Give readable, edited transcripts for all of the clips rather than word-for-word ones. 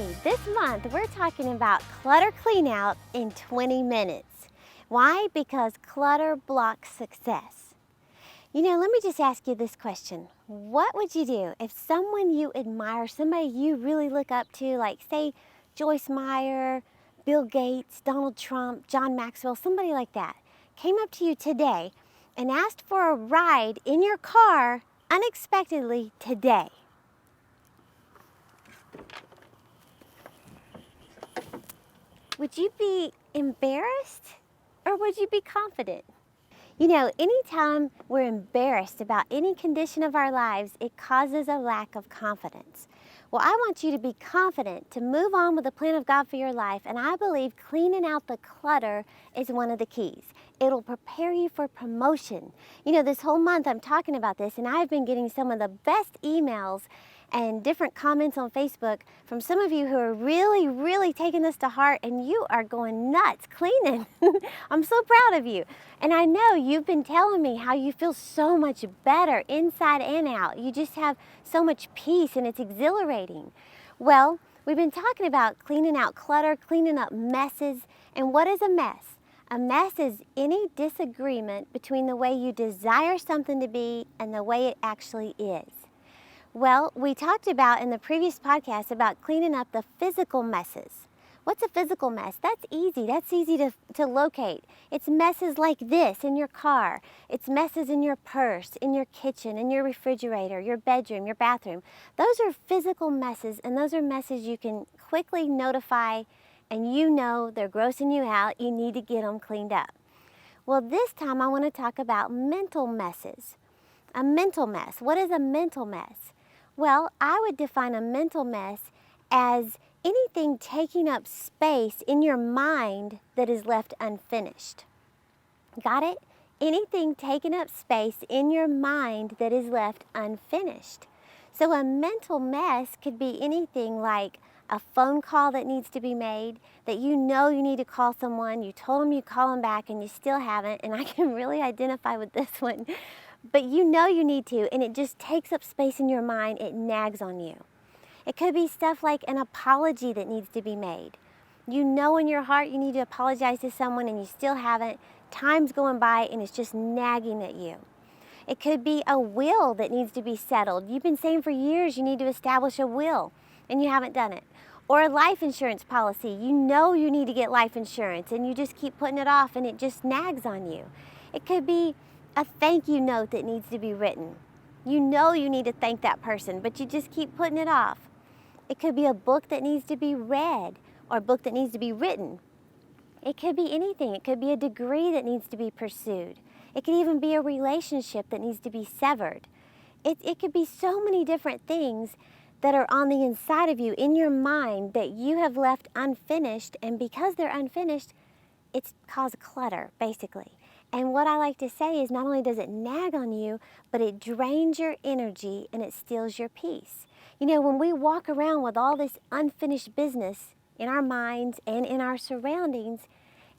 Hey, this month we're talking about clutter clean-out in 20 minutes. Why? Because clutter blocks success. Let me just ask you this question. What would you do if someone you admire, somebody you really look up to, like say Joyce Meyer, Bill Gates, Donald Trump, John Maxwell, somebody like that, came up to you today and asked for a ride in your car unexpectedly today? Would you be embarrassed or would you be confident? Anytime we're embarrassed about any condition of our lives, it causes a lack of confidence. Well, I want you to be confident to move on with the plan of God for your life, and I believe cleaning out the clutter is one of the keys. It'll prepare you for promotion. This whole month I'm talking about this, and I've been getting some of the best emails and different comments on Facebook from some of you who are really taking this to heart, and you are going nuts cleaning. I'm so proud of you. And I know you've been telling me how you feel so much better inside and out. You just have so much peace and it's exhilarating. Well, we've been talking about cleaning out clutter, cleaning up messes. And what is a mess? A mess is any disagreement between the way you desire something to be and the way it actually is. Well, we talked about in the previous podcast about cleaning up the physical messes. What's a physical mess? That's easy. That's easy to locate. It's messes like this in your car. It's messes in your purse, in your kitchen, in your refrigerator, your bedroom, your bathroom. Those are physical messes, and those are messes you can quickly notify, and they're grossing you out. You need to get them cleaned up. Well, this time I want to talk about mental messes. A mental mess. What is a mental mess? Well, I would define a mental mess as anything taking up space in your mind that is left unfinished. Got it? Anything taking up space in your mind that is left unfinished. So a mental mess could be anything like a phone call that needs to be made, that you need to call someone, you told them you'd call them back and you still haven't, and I can really identify with this one. But you need to, and it just takes up space in your mind, it nags on you. It could be stuff like an apology that needs to be made. In your heart you need to apologize to someone and you still haven't. Time's going by and it's just nagging at you. It could be a will that needs to be settled. You've been saying for years you need to establish a will and you haven't done it. Or a life insurance policy. You need to get life insurance and you just keep putting it off and it just nags on you. It could be a thank you note that needs to be written. You need to thank that person, but you just keep putting it off. It could be a book that needs to be read or a book that needs to be written. It could be anything. It could be a degree that needs to be pursued. It could even be a relationship that needs to be severed. It could be so many different things that are on the inside of you, in your mind, that you have left unfinished, and because they're unfinished, it's caused clutter, basically. And what I like to say is not only does it nag on you, but it drains your energy and it steals your peace. When we walk around with all this unfinished business in our minds and in our surroundings,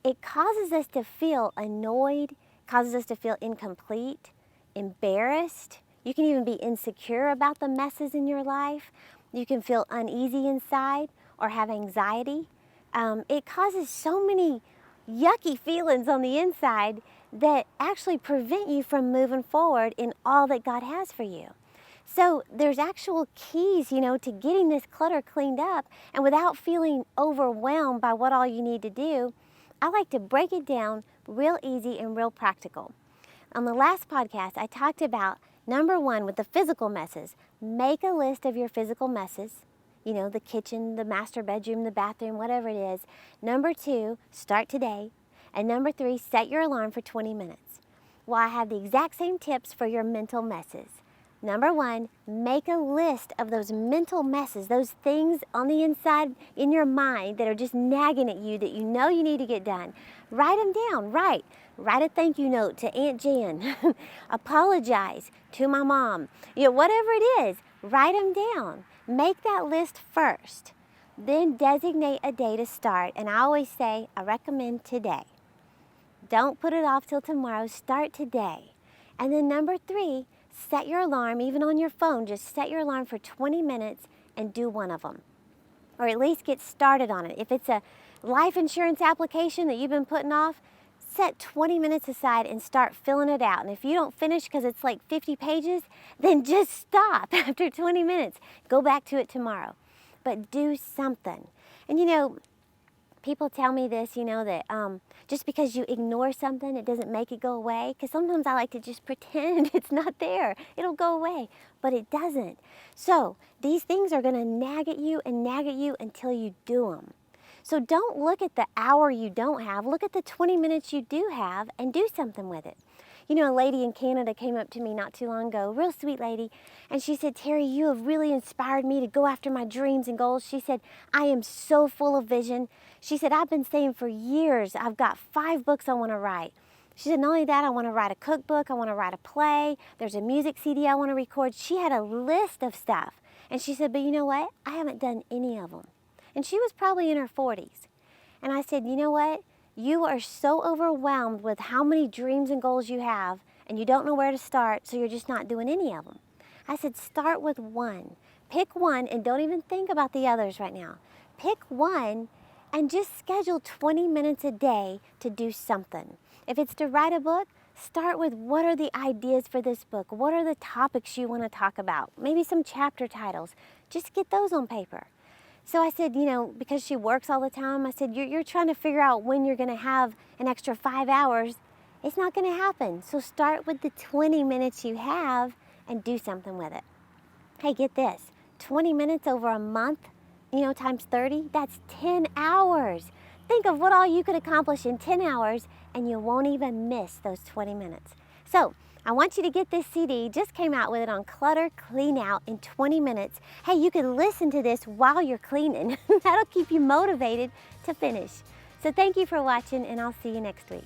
it causes us to feel annoyed, causes us to feel incomplete, embarrassed. You can even be insecure about the messes in your life. You can feel uneasy inside or have anxiety. It causes so many yucky feelings on the inside that actually prevent you from moving forward in all that God has for you. So there's actual keys, to getting this clutter cleaned up, and without feeling overwhelmed by what all you need to do, I like to break it down real easy and real practical. On the last podcast, I talked about number one with the physical messes. Make a list of your physical messes. The kitchen, the master bedroom, the bathroom, whatever it is. Number two, start today. And number three, set your alarm for 20 minutes. Well, I have the exact same tips for your mental messes. Number one, make a list of those mental messes, those things on the inside in your mind that are just nagging at you that you need to get done. Write them down, write a thank you note to Aunt Jan, apologize to my mom, whatever it is, write them down. Make that list first, then designate a day to start, and I always say, I recommend today. Don't put it off till tomorrow, start today. And then number three, set your alarm, even on your phone, just set your alarm for 20 minutes and do one of them. or at least get started on it. If it's a life insurance application that you've been putting off, set 20 minutes aside and start filling it out. And if you don't finish because it's like 50 pages, then just stop after 20 minutes. Go back to it tomorrow. But do something. And you know, people tell me this, you know, that just because you ignore something, it doesn't make it go away. Because sometimes I like to just pretend it's not there. It'll go away, but it doesn't. So these things are going to nag at you until you do them. So don't look at the hour you don't have. Look at the 20 minutes you do have and do something with it. You know, a lady in Canada came up to me not too long ago, real sweet lady, and she said, Terri, you have really inspired me to go after my dreams and goals. She said, I am so full of vision. She said, I've been saying for years, I've got 5 books I want to write. She said, not only that, I want to write a cookbook, I want to write a play, there's a music CD I want to record. She had a list of stuff. And she said, but you know what? I haven't done any of them. And she was probably in her 40s. And I said, you know what? You are so overwhelmed with how many dreams and goals you have, and you don't know where to start, so you're just not doing any of them. I said, start with one. Pick one and don't even think about the others right now. Pick one and just schedule 20 minutes a day to do something. If it's to write a book, start with what are the ideas for this book? What are the topics you want to talk about? Maybe some chapter titles. Just get those on paper. So I said, you know, because she works all the time, I said, you're trying to figure out when you're going to have an extra 5 hours. It's not going to happen. So start with the 20 minutes you have and do something with it. Hey, get this, 20 minutes over a month, you know, times 30, that's 10 hours. Think of what all you could accomplish in 10 hours and you won't even miss those 20 minutes. So I want you to get this CD. Just came out with it on Clutter Clean-Out in 20 minutes. Hey, you can listen to this while you're cleaning. That'll keep you motivated to finish. So thank you for watching, and I'll see you next week.